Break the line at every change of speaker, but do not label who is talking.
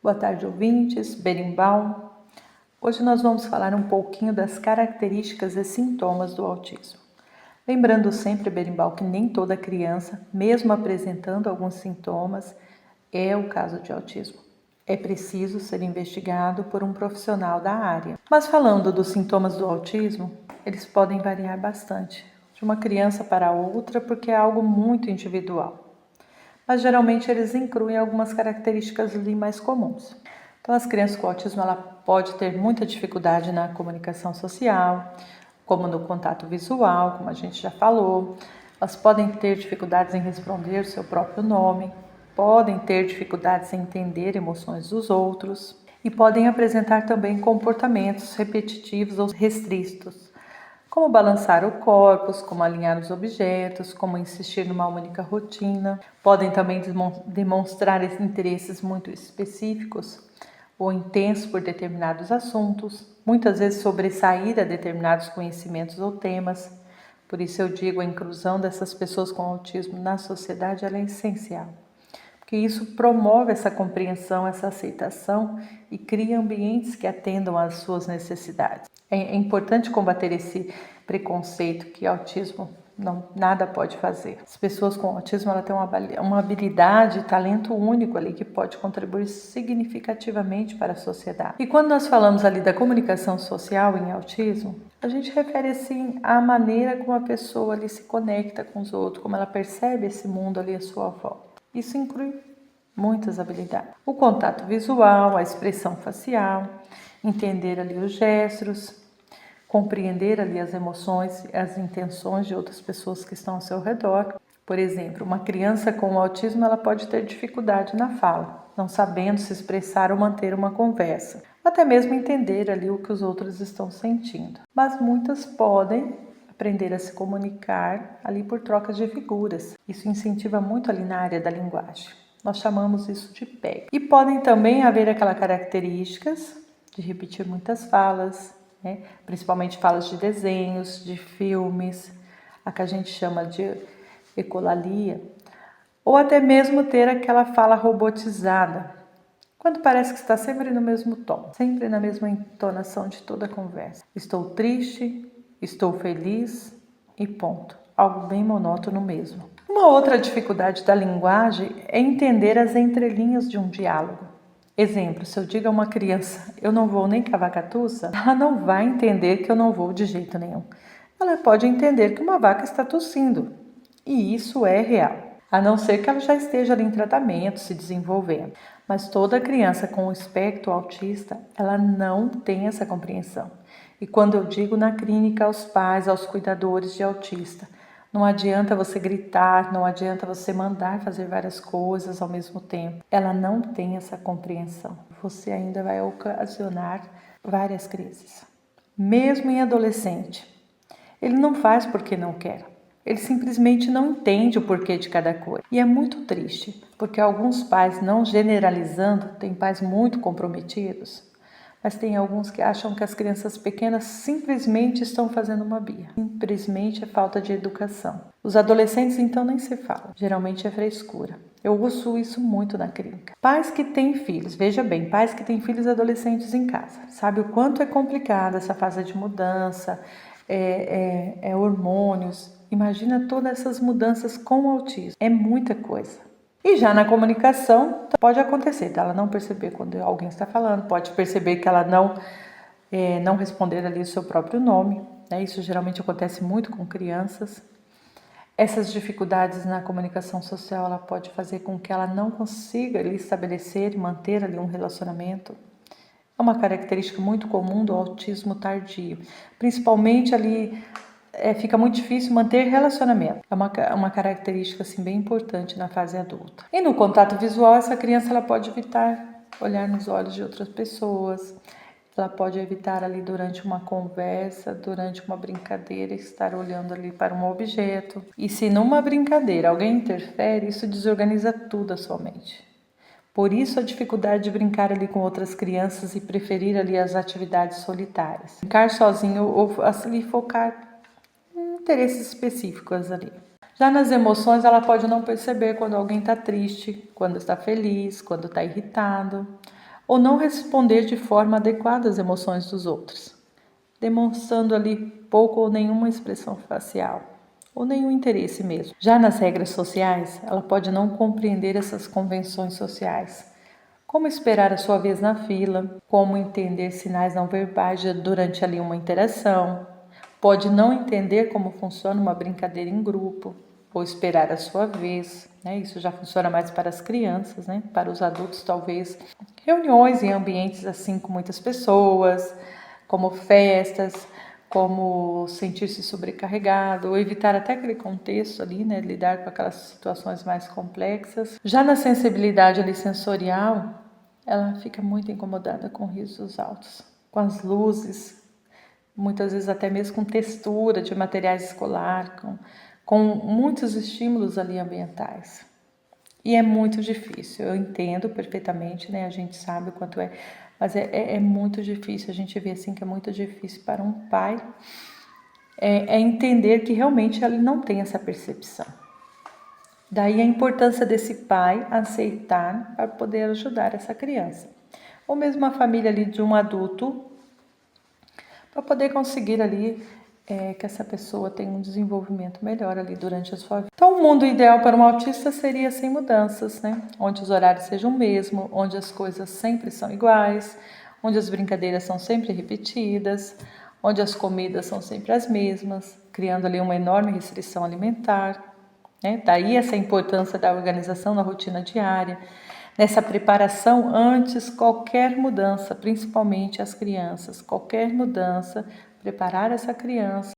Boa tarde, ouvintes, berimbau. Hoje nós vamos falar um pouquinho das características e sintomas do autismo. Lembrando sempre, berimbau, que nem toda criança, mesmo apresentando alguns sintomas, é o caso de autismo. É preciso ser investigado por um profissional da área. Mas falando dos sintomas do autismo, eles podem variar bastante, de uma criança para outra, porque é algo muito individual. Mas geralmente eles incluem algumas características ali mais comuns. Então, as crianças com autismo, ela pode ter muita dificuldade na comunicação social, como no contato visual, como a gente já falou. Elas podem ter dificuldades em responder o seu próprio nome, podem ter dificuldades em entender emoções dos outros e podem apresentar também comportamentos repetitivos ou restritos, como balançar o corpo, como alinhar os objetos, como insistir numa única rotina. Podem também demonstrar interesses muito específicos ou intensos por determinados assuntos, muitas vezes sobressair a determinados conhecimentos ou temas. Por isso eu digo, a inclusão dessas pessoas com autismo na sociedade ela é essencial, porque isso promove essa compreensão, essa aceitação e cria ambientes que atendam às suas necessidades. É importante combater esse preconceito que autismo nada pode fazer. As pessoas com autismo ela têm uma habilidade, talento único ali que pode contribuir significativamente para a sociedade. E quando nós falamos ali da comunicação social em autismo, a gente refere assim à maneira como a pessoa ali se conecta com os outros, como ela percebe esse mundo ali à sua volta. Isso inclui muitas habilidades. O contato visual, a expressão facial, entender ali os gestos, compreender ali as emoções e as intenções de outras pessoas que estão ao seu redor. Por exemplo, uma criança com autismo ela pode ter dificuldade na fala, não sabendo se expressar ou manter uma conversa, até mesmo entender ali o que os outros estão sentindo. Mas muitas podem aprender a se comunicar ali por trocas de figuras. Isso incentiva muito ali na área da linguagem. Nós chamamos isso de PEG. E podem também haver aquelas características de repetir muitas falas, principalmente falas de desenhos, de filmes, a que a gente chama de ecolalia, ou até mesmo ter aquela fala robotizada, quando parece que está sempre no mesmo tom, sempre na mesma entonação de toda a conversa. Estou triste, estou feliz e ponto. Algo bem monótono mesmo. Uma outra dificuldade da linguagem é entender as entrelinhas de um diálogo. Exemplo, se eu digo a uma criança, eu não vou nem cavar catuça, ela não vai entender que eu não vou de jeito nenhum. Ela pode entender que uma vaca está tossindo, e isso é real, a não ser que ela já esteja ali em tratamento, se desenvolvendo. Mas toda criança com o espectro autista, ela não tem essa compreensão. E quando eu digo na clínica aos pais, aos cuidadores de autista, não adianta você gritar, não adianta você mandar fazer várias coisas ao mesmo tempo. Ela não tem essa compreensão. Você ainda vai ocasionar várias crises. Mesmo em adolescente, ele não faz porque não quer. Ele simplesmente não entende o porquê de cada coisa. E é muito triste, porque alguns pais, não generalizando, tem pais muito comprometidos, mas tem alguns que acham que as crianças pequenas simplesmente estão fazendo uma birra. Simplesmente é falta de educação. Os adolescentes, então, nem se fala. Geralmente é frescura. Eu ouço isso muito na clínica. Pais que têm filhos, veja bem, pais que têm filhos adolescentes em casa. Sabe o quanto é complicada essa fase de mudança, hormônios. Imagina todas essas mudanças com o autismo. É muita coisa. E já na comunicação, pode acontecer, ela não perceber quando alguém está falando, pode perceber que ela não responder ali o seu próprio nome, Isso geralmente acontece muito com crianças. Essas dificuldades na comunicação social, ela pode fazer com que ela não consiga ali estabelecer e manter ali um relacionamento. É uma característica muito comum do autismo tardio, principalmente ali fica muito difícil manter relacionamento. É uma característica assim, bem importante na fase adulta. E no contato visual, essa criança ela pode evitar olhar nos olhos de outras pessoas, ela pode evitar ali durante uma conversa, durante uma brincadeira, estar olhando ali para um objeto. E se numa brincadeira alguém interfere, isso desorganiza tudo a sua mente. Por isso a dificuldade de brincar ali com outras crianças e preferir ali as atividades solitárias. Brincar sozinho ou ali focar em interesses específicos ali. Já nas emoções, ela pode não perceber quando alguém está triste, quando está feliz, quando está irritado. ou não responder de forma adequada às emoções dos outros, demonstrando ali pouco ou nenhuma expressão facial, ou nenhum interesse mesmo. Já nas regras sociais, ela pode não compreender essas convenções sociais, como esperar a sua vez na fila, como entender sinais não verbais durante ali uma interação, pode não entender como funciona uma brincadeira em grupo, ou esperar a sua vez, né? Isso já funciona mais para as crianças, né? Para os adultos, talvez reuniões em ambientes assim com muitas pessoas, como festas, como sentir-se sobrecarregado, ou evitar até aquele contexto ali, né? Lidar com aquelas situações mais complexas. Já na sensibilidade ali sensorial, ela fica muito incomodada com risos altos, com as luzes, muitas vezes até mesmo com textura de materiais escolares, com muitos estímulos ali ambientais. E é muito difícil, eu entendo perfeitamente, né? A gente sabe o quanto é, mas é muito difícil, a gente vê assim que é muito difícil para um pai entender que realmente ele não tem essa percepção. Daí a importância desse pai aceitar para poder ajudar essa criança. Ou mesmo a família ali de um adulto, para poder conseguir ali que essa pessoa tenha um desenvolvimento melhor ali durante a sua vida. Então, o mundo ideal para um autista seria sem mudanças, né? Onde os horários sejam o mesmo, onde as coisas sempre são iguais, onde as brincadeiras são sempre repetidas, onde as comidas são sempre as mesmas, criando ali uma enorme restrição alimentar, né? Daí essa importância da organização na rotina diária, nessa preparação antes qualquer mudança, principalmente as crianças, qualquer mudança, preparar essa criança